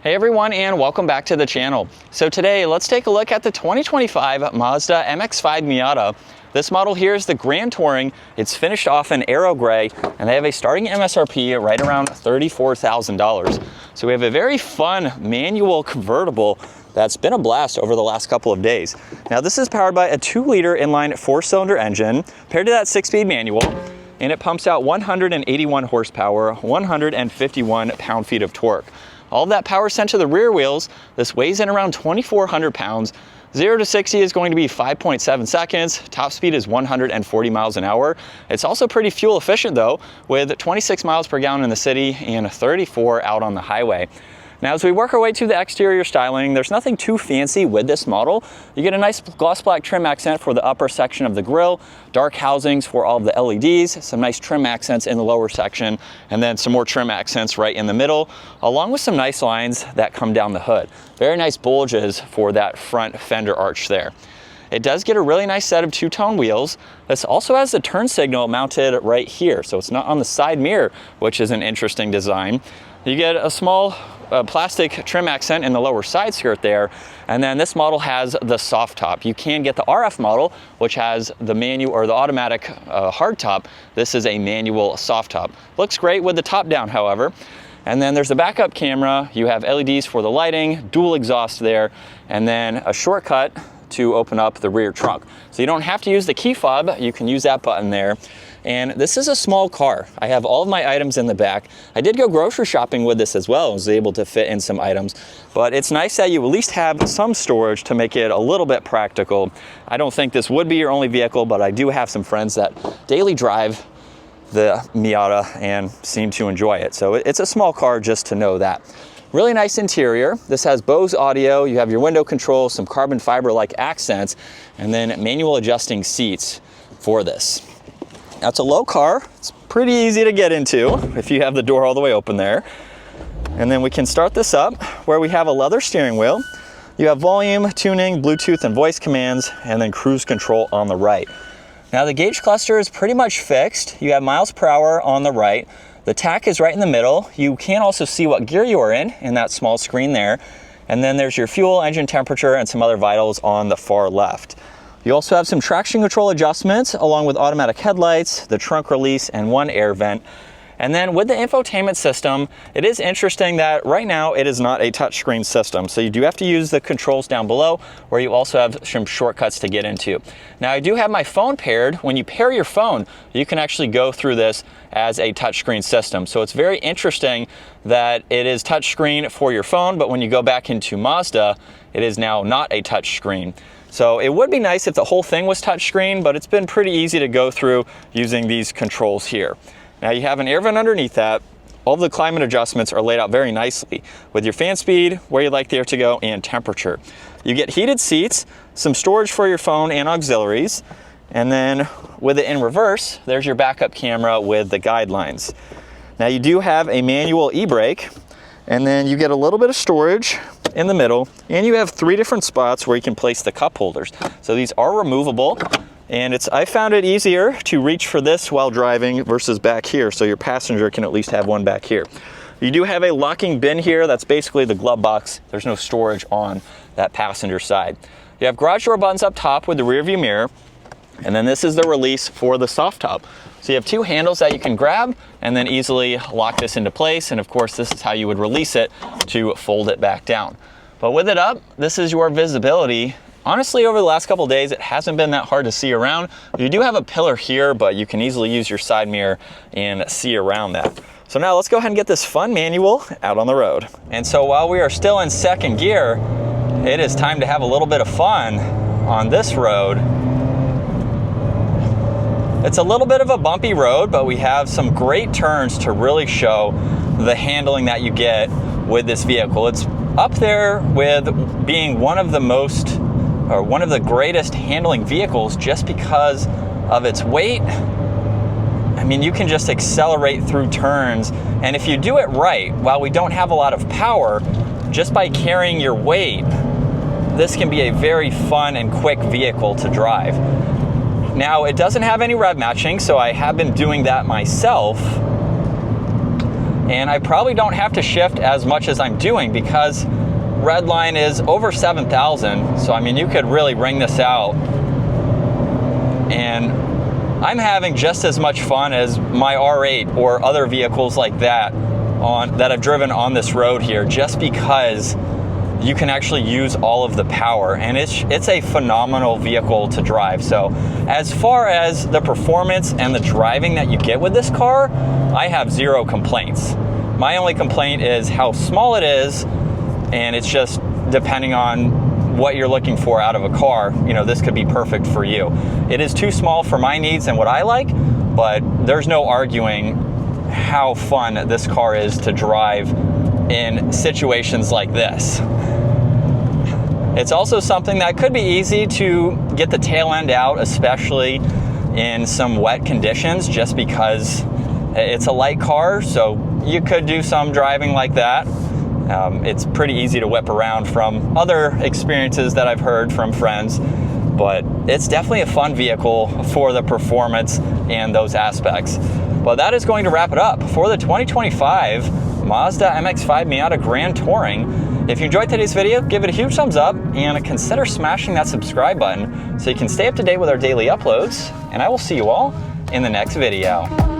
Hey everyone, and welcome back to the channel. So today let's take a look at the 2025 Mazda MX-5 Miata. This model here is the Grand Touring. It's finished off in Aero Grey, and they have a starting MSRP right around $34,000. So we have a very fun manual convertible that's been a blast over the last couple of days. Now this is powered by a 2-liter inline 4-cylinder engine paired to that 6-speed manual, and it pumps out 181 horsepower, 151 pound-feet of torque. All of that power sent to the rear wheels. This weighs in around 2,400 pounds. 0 to 60 is going to be 5.7 seconds. Top speed is 140 miles an hour. It's also pretty fuel efficient though, with 26 miles per gallon in the city and 34 out on the highway. Now as we work our way to the exterior styling, there's nothing too fancy with this model. You get a nice gloss black trim accent for the upper section of the grille, dark housings for all of the LEDs, some nice trim accents in the lower section, and then some more trim accents right in the middle, along with some nice lines that come down the hood. Very nice bulges for that front fender arch there. It does get a really nice set of two-tone wheels. This also has the turn signal mounted right here, so it's not on the side mirror, which is an interesting design. You get a small plastic trim accent in the lower side skirt there, and then this model has the soft top. You can get the RF model, which has the manual or the automatic hard top. This is a manual soft top. Looks great with the top down, however. And then there's a backup camera. You have LEDs for the lighting, dual exhaust there, and then a shortcut to open up the rear trunk. So you don't have to use the key fob, you can use that button there. And this is a small car. I have all of my items in the back. I did go grocery shopping with this as well. I was able to fit in some items, but it's nice that you at least have some storage to make it a little bit practical. I don't think this would be your only vehicle, but I do have some friends that daily drive the Miata and seem to enjoy it. So it's a small car, just to know that. Really nice interior. This has Bose audio. You have your window control, some carbon fiber-like accents, and then manual adjusting seats for this. Now it's a low car. It's pretty easy to get into if you have the door all the way open there. And then we can start this up where we have a leather steering wheel. You have volume, tuning, Bluetooth, and voice commands, and then cruise control on the right. Now the gauge cluster is pretty much fixed. You have miles per hour on the right. The tach is right in the middle. You can also see what gear you are in that small screen there. And then there's your fuel, engine temperature, and some other vitals on the far left. You also have some traction control adjustments along with automatic headlights, the trunk release, and one air vent. And then with the infotainment system, it is interesting that right now it is not a touchscreen system. So you do have to use the controls down below, where you also have some shortcuts to get into. Now I do have my phone paired. When you pair your phone, you can actually go through this as a touchscreen system. So it's very interesting that it is touchscreen for your phone, but when you go back into Mazda, it is now not a touchscreen. So it would be nice if the whole thing was touchscreen, but it's been pretty easy to go through using these controls here. Now you have an air vent underneath that. All of the climate adjustments are laid out very nicely with your fan speed, where you'd like the air to go, and temperature. You get heated seats, some storage for your phone and auxiliaries, and then with it in reverse, there's your backup camera with the guidelines. Now you do have a manual e-brake, and then you get a little bit of storage in the middle, and you have 3 different spots where you can place the cup holders. So these are removable. And I found it easier to reach for this while driving versus back here, so your passenger can at least have one back here. You do have a locking bin here. That's basically the glove box. There's no storage on that passenger side. You have garage door buttons up top with the rear view mirror, and then this is the release for the soft top. So you have 2 handles that you can grab and then easily lock this into place, and of course this is how you would release it to fold it back down. But with it up, this is your visibility. Honestly, over the last couple of days, it hasn't been that hard to see around. You do have a pillar here, but you can easily use your side mirror and see around that. So now let's go ahead and get this fun manual out on the road. And so while we are still in second gear, it is time to have a little bit of fun on this road. It's a little bit of a bumpy road, but we have some great turns to really show the handling that you get with this vehicle. It's up there with being one of the greatest handling vehicles just because of its weight. I mean, you can just accelerate through turns, and if you do it right, while we don't have a lot of power, just by carrying your weight, this can be a very fun and quick vehicle to drive. Now, it doesn't have any rev matching, so I have been doing that myself. and I probably don't have to shift as much as I'm doing because redline is over 7,000. So I mean, you could really ring this out, and I'm having just as much fun as my R8 or other vehicles like that that I've driven on this road here, just because you can actually use all of the power, and it's a phenomenal vehicle to drive. So as far as the performance and the driving that you get with this car, I have zero complaints. My only complaint is how small it is, and it's just depending on what you're looking for out of a car, you know, this could be perfect for you. It is too small for my needs and what I like, but there's no arguing how fun this car is to drive in situations like this. It's also something that could be easy to get the tail end out, especially in some wet conditions, just because it's a light car, so you could do some driving like that. It's pretty easy to whip around from other experiences that I've heard from friends, but it's definitely a fun vehicle for the performance and those aspects. But that is going to wrap it up for the 2025 Mazda MX-5 Miata Grand Touring. If you enjoyed today's video, give it a huge thumbs up and consider smashing that subscribe button so you can stay up to date with our daily uploads, and I will see you all in the next video.